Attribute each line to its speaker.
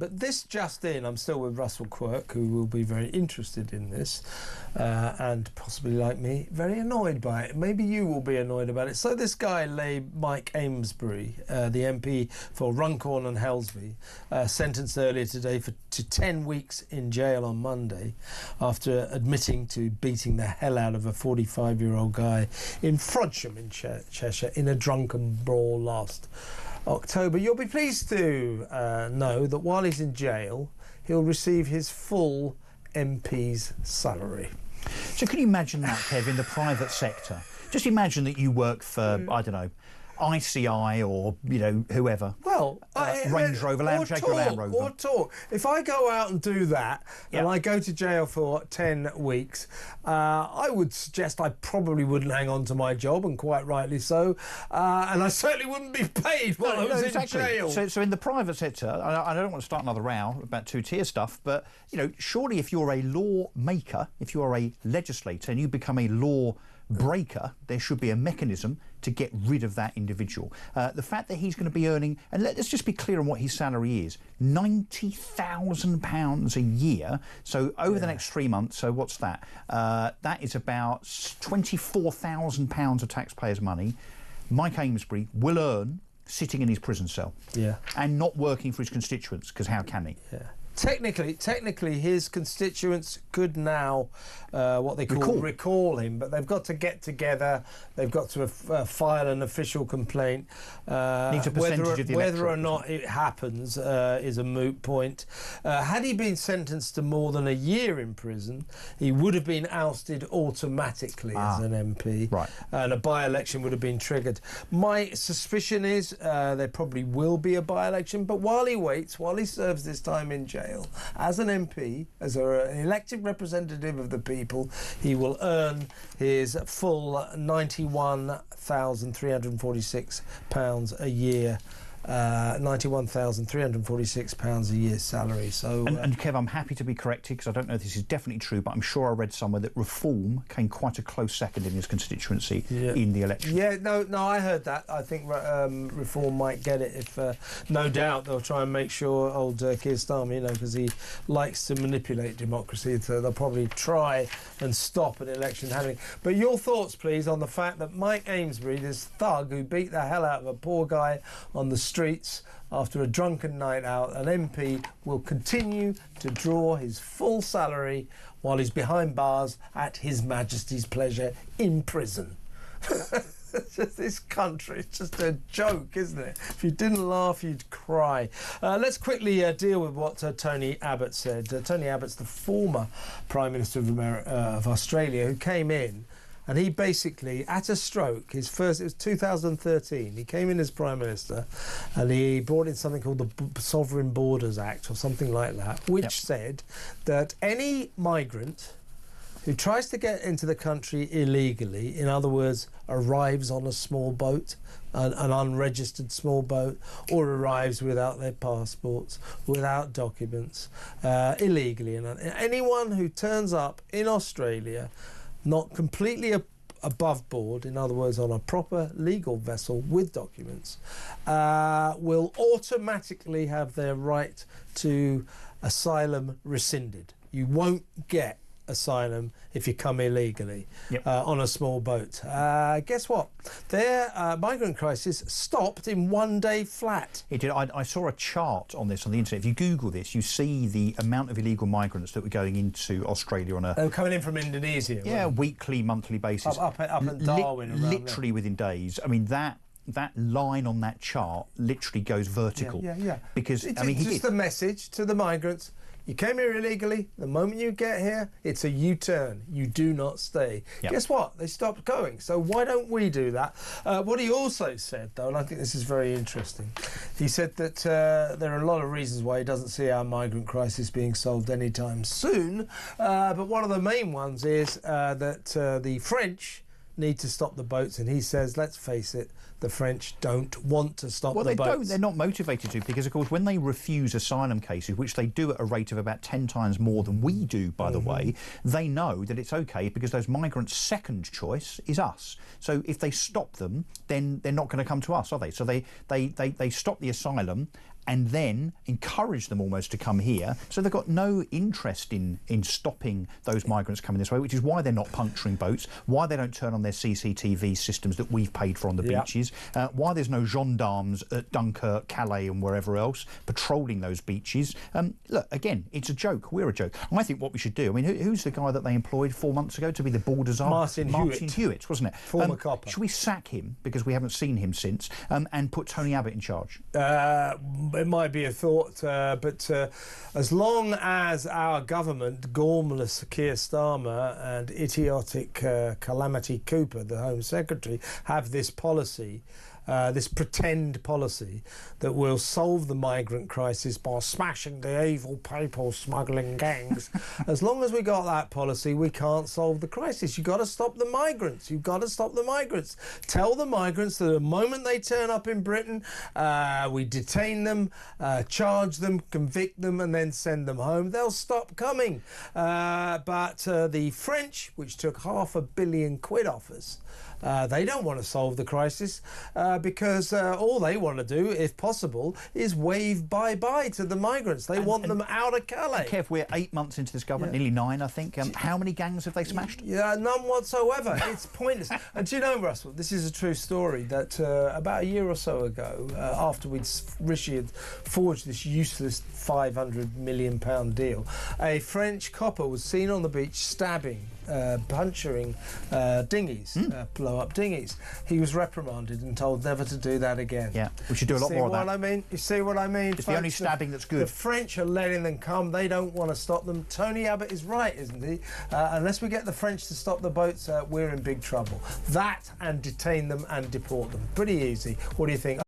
Speaker 1: But this just in, I'm still with Russell Quirk, who will be very interested in this, and possibly, like me, very annoyed by it. Maybe you will be annoyed about it. So this guy, Mike Amesbury, the MP for Runcorn and Helsby, sentenced earlier today to 10 weeks in jail on Monday after admitting to beating the hell out of a 45-year-old guy in Frodsham in Cheshire in a drunken brawl last October. You'll be pleased to know that while he's in jail, he'll receive his full MP's salary.
Speaker 2: So can you imagine that, Kev, in the private sector? Just imagine that you work for, I don't know, ICI or, you know, whoever.
Speaker 1: Well,
Speaker 2: Range Rover, Land Rover.
Speaker 1: Or talk. If I go out and do that and I go to jail for 10 weeks, I would suggest I probably wouldn't hang on to my job, and quite rightly so. And I certainly wouldn't be paid while I was in jail.
Speaker 2: So in the private sector, I don't want to start another row about two-tier stuff, but, you know, surely if you're a lawmaker, if you are a legislator and you become a law breaker, there should be a mechanism to get rid of that individual. The fact that he's going to be earning, and let's just be clear on what his salary is, £90,000 a year. So over the next 3 months, so what's that? That is about £24,000 of taxpayers' money Mike Amesbury will earn sitting in his prison cell.
Speaker 1: Yeah.
Speaker 2: And not working for his constituents, because how can he?
Speaker 1: Yeah. Technically, his constituents could now, what they call recall him, but they've got to get together. They've got to file an official complaint.
Speaker 2: Needs a percentage of the
Speaker 1: whether or not it happens is a moot point. Had he been sentenced to more than a year in prison, he would have been ousted automatically as an MP,
Speaker 2: right?
Speaker 1: And a by-election would have been triggered. My suspicion is there probably will be a by-election, but while he waits, while he serves this time in jail, as an MP, as an elected representative of the people, he will earn his full £91,346 a year. £91,346 a year salary. So,
Speaker 2: and Kev, I'm happy to be corrected because I don't know if this is definitely true, but I'm sure I read somewhere that Reform came quite a close second in his constituency in the election.
Speaker 1: Yeah, no, I heard that. I think Reform might get it if, no doubt, they'll try and make sure old Keir Starmer, you know, because he likes to manipulate democracy, so they'll probably try and stop an election happening. But your thoughts, please, on the fact that Mike Amesbury, this thug who beat the hell out of a poor guy on the streets after a drunken night out, an MP will continue to draw his full salary while he's behind bars at His Majesty's pleasure in prison. This country, it's just a joke, isn't it? If you didn't laugh, you'd cry. Let's quickly deal with what Tony Abbott said. Tony Abbott's the former Prime Minister of Australia, who came in. And he basically, at a stroke, it was 2013, he came in as Prime Minister and he brought in something called the Sovereign Borders Act or something like that, which said that any migrant who tries to get into the country illegally, in other words, arrives on a small boat, an unregistered small boat, or arrives without their passports, without documents, illegally, and anyone who turns up in Australia not completely above board, in other words, on a proper legal vessel with documents, will automatically have their right to asylum rescinded. You won't get asylum if you come illegally on a small boat. Guess what? Their migrant crisis stopped in 1 day flat.
Speaker 2: It did. I saw a chart on this on the internet. If you Google this, you see the amount of illegal migrants that were going into Australia on a...
Speaker 1: They were coming in from Indonesia.
Speaker 2: Yeah, weekly, monthly basis.
Speaker 1: Up in Darwin.
Speaker 2: Literally within days. I mean, that line on that chart literally goes vertical.
Speaker 1: Yeah.
Speaker 2: Because,
Speaker 1: it's
Speaker 2: I mean,
Speaker 1: just the message to the migrants. You came here illegally. The moment you get here, it's a U-turn. You do not stay. Guess what? They stopped going. So why don't we do that? What he also said, though, and I think this is very interesting, he said that there are a lot of reasons why he doesn't see our migrant crisis being solved anytime soon. But one of the main ones is that the French need to stop the boats, and he says, let's face it, the French don't want to stop the boats.
Speaker 2: Well, they don't. They're not motivated to, because, of course, when they refuse asylum cases, which they do at a rate of about 10 times more than we do, by the way, they know that it's OK because those migrants' second choice is us. So if they stop them, then they're not going to come to us, are they? So they stop the asylum, and then encourage them almost to come here. So they've got no interest in stopping those migrants coming this way, which is why they're not puncturing boats, why they don't turn on their CCTV systems that we've paid for on the beaches, why there's no gendarmes at Dunkirk, Calais and wherever else patrolling those beaches. Look, again, it's a joke. We're a joke. I think what we should do, I mean, who's the guy that they employed 4 months ago to be the border czar?
Speaker 1: Martin
Speaker 2: Hewitt, wasn't it?
Speaker 1: Former copper.
Speaker 2: Should we sack him, because we haven't seen him since, and put Tony Abbott in charge?
Speaker 1: It might be a thought, but as long as our government, gormless Keir Starmer and idiotic Calamity Cooper, the Home Secretary, have this policy, this pretend policy that will solve the migrant crisis by smashing the evil people smuggling gangs. As long as we got that policy, we can't solve the crisis. You've got to stop the migrants. You've got to stop the migrants. Tell the migrants that the moment they turn up in Britain, we detain them, charge them, convict them, and then send them home. They'll stop coming. But the French, which took £500 million off us, they don't want to solve the crisis because all they want to do, if possible, is wave bye-bye to the migrants. They want them out of Calais.
Speaker 2: Kev, we're 8 months into this government, nearly 9, I think. How many gangs have they smashed?
Speaker 1: Yeah, none whatsoever. It's pointless. And do you know, Russell, this is a true story, that about a year or so ago, after Rishi had forged this useless £500 million deal, a French copper was seen on the beach stabbing, puncturing dinghies, blow-up dinghies. He was reprimanded and told never to do that again.
Speaker 2: Yeah, we should do a lot more of that.
Speaker 1: You see what I mean?
Speaker 2: It's the only stabbing that's good.
Speaker 1: The French are letting them come. They don't want to stop them. Tony Abbott is right, isn't he? Unless we get the French to stop the boats, we're in big trouble. That and detain them and deport them. Pretty easy. What do you think?